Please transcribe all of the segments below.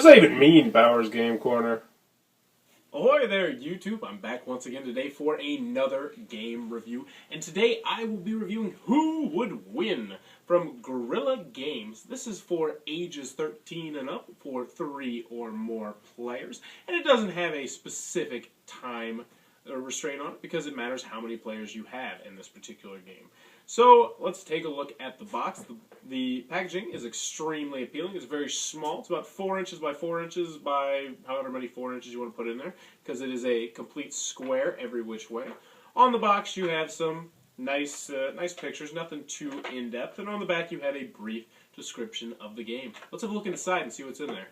that even mean, Bowers Game Corner? Ahoy there, YouTube! I'm back once again today for another game review, and today I will be reviewing Who Would Win from Guerrilla Games. This is for ages 13 and up for 3 or more players, and it doesn't have a specific time restraint on it because it matters how many players you have in this particular game. So let's take a look at the box. The packaging is extremely appealing. It's very small. It's about 4 inches by 4 inches by however many 4 inches you want to put in there, because it is a complete square every which way. On the box you have some nice pictures, nothing too in-depth, and on the back you have a brief description of the game. Let's have a look inside and see what's in there.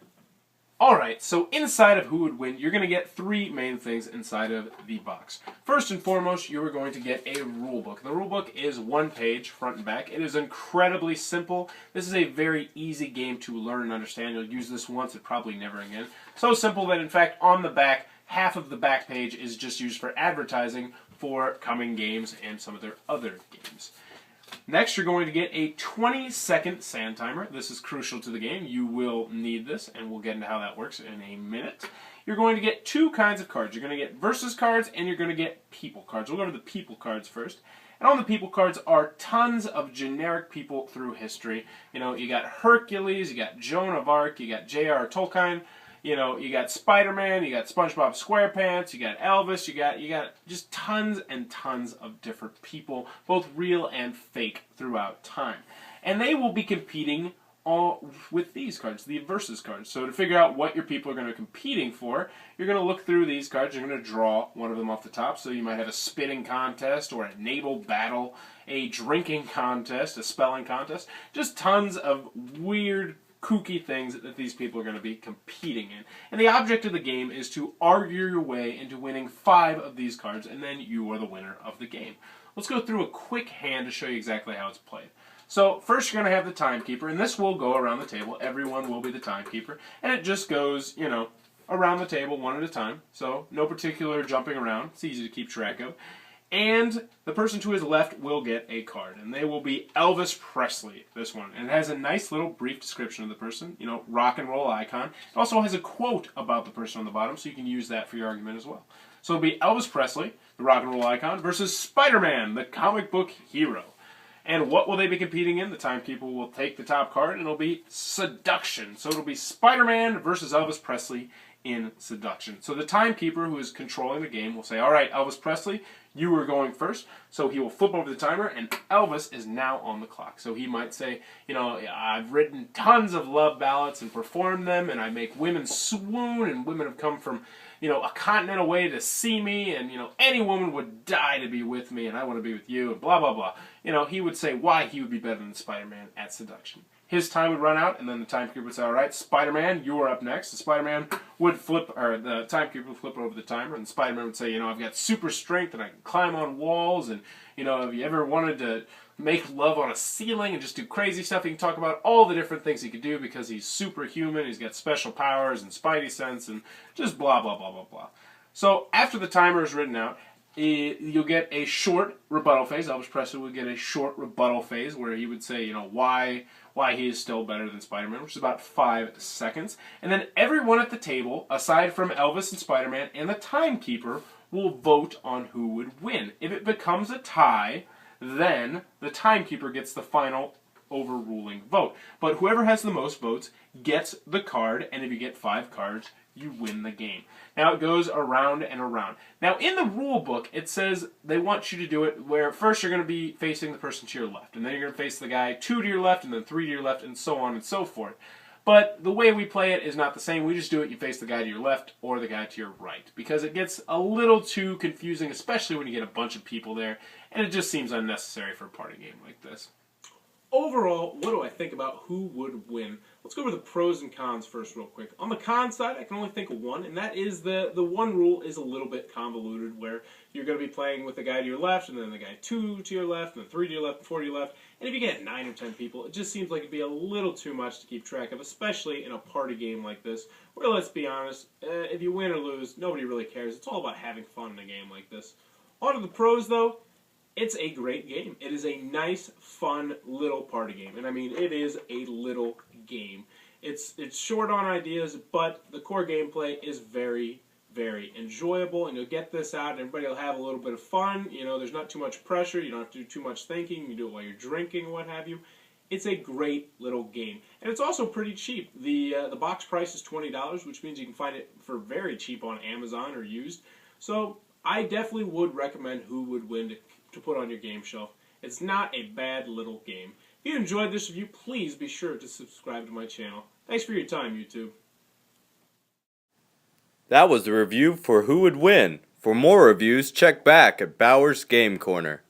Alright, so inside of Who Would Win, you're going to get 3 main things inside of the box. First and foremost, you are going to get a rule book. The rule book is 1 page, front and back. It is incredibly simple. This is a very easy game to learn and understand. You'll use this once and probably never again. So simple that, in fact, on the back, half of the back page is just used for advertising for coming games and some of their other games. Next, you're going to get a 20-second sand timer. This is crucial to the game. You will need this, and we'll get into how that works in a minute. You're going to get 2 kinds of cards. You're going to get versus cards, and you're going to get people cards. We'll go over the people cards first. And on the people cards are tons of generic people through history. You know, you got Hercules, you got Joan of Arc, you got J.R. Tolkien. You know, you got Spider-Man, you got SpongeBob SquarePants, you got Elvis, you got just tons and tons of different people, both real and fake, throughout time. And they will be competing all with these cards, the versus cards. So to figure out what your people are going to be competing for, you're going to look through these cards, you're going to draw one of them off the top. So you might have a spitting contest or a naval battle, a drinking contest, a spelling contest, just tons of weird kooky things that these people are going to be competing in. And the object of the game is to argue your way into winning 5 of these cards, and then you are the winner of the game. Let's go through a quick hand to show you exactly how it's played. So first you're going to have the timekeeper, and this will go around the table. Everyone will be the timekeeper, and it just goes, you know, around the table one at a time. So no particular jumping around. It's easy to keep track of. And the person to his left will get a card, and they will be Elvis Presley, this one. And it has a nice little brief description of the person, you know, rock and roll icon. It also has a quote about the person on the bottom, so you can use that for your argument as well. So it'll be Elvis Presley, the rock and roll icon, versus Spider-Man, the comic book hero. And what will they be competing in? The timekeeper will take the top card, and it'll be Seduction. So it'll be Spider-Man versus Elvis Presley in Seduction. So the timekeeper, who is controlling the game, will say, all right, Elvis Presley, you are going first. So he will flip over the timer, and Elvis is now on the clock. So he might say, you know, I've written tons of love ballads and performed them, and I make women swoon, and women have come from, you know, a continent away to see me, and, you know, any woman would die to be with me, and I want to be with you, and blah, blah, blah. You know, he would say why he would be better than Spider-Man at Seduction. His time would run out, and then the timekeeper would say, all right, Spider-Man, you're up next. The Spider-Man would flip, or the timekeeper would flip over the timer, and Spider-Man would say, you know, I've got super strength, and I can climb on walls, and, you know, have you ever wanted to make love on a ceiling and just do crazy stuff? He can talk about all the different things he could do because he's superhuman, he's got special powers and spidey sense, and just blah, blah, blah, blah, blah. So after the timer is written out, you'll get a short rebuttal phase. Elvis Presley would get a short rebuttal phase where he would say, you know, why he is still better than Spider-Man, which is about 5 seconds. And then everyone at the table, aside from Elvis and Spider-Man and the timekeeper, will vote on who would win. If it becomes a tie, then the timekeeper gets the final overruling vote. But whoever has the most votes gets the card, and if you get 5 cards, you win the game. Now it goes around and around. Now in the rule book, it says they want you to do it where first you're going to be facing the person to your left, and then you're going to face the guy 2 to your left, and then 3 to your left, and so on and so forth. But the way we play it is not the same. We just do it, you face the guy to your left or the guy to your right, because it gets a little too confusing, especially when you get a bunch of people there, and it just seems unnecessary for a party game like this. Overall, what do I think about who would win? Let's go over the pros and cons first real quick. On the con side, I can only think of one, and that is the one rule is a little bit convoluted, where you're going to be playing with the guy to your left, and then the guy 2 to your left, and then 3 to your left, and 4 to your left. And if you get 9 or 10 people, it just seems like it'd be a little too much to keep track of, especially in a party game like this, where, let's be honest, if you win or lose, nobody really cares. It's all about having fun in a game like this. On to the pros, though. It's a great game. It is a nice, fun, little party game. And I mean, it is a little game. It's short on ideas, but the core gameplay is very, very enjoyable, and you'll get this out, and everybody will have a little bit of fun. You know, there's not too much pressure. You don't have to do too much thinking. You can do it while you're drinking, what have you. It's a great little game, and it's also pretty cheap. The box price is $20, which means you can find it for very cheap on Amazon or used. So I definitely would recommend Who Would Win to put on your game shelf. It's not a bad little game. If you enjoyed this review, please be sure to subscribe to my channel. Thanks for your time, YouTube. That was the review for Who Would Win. For more reviews, check back at Bauer's Game Corner.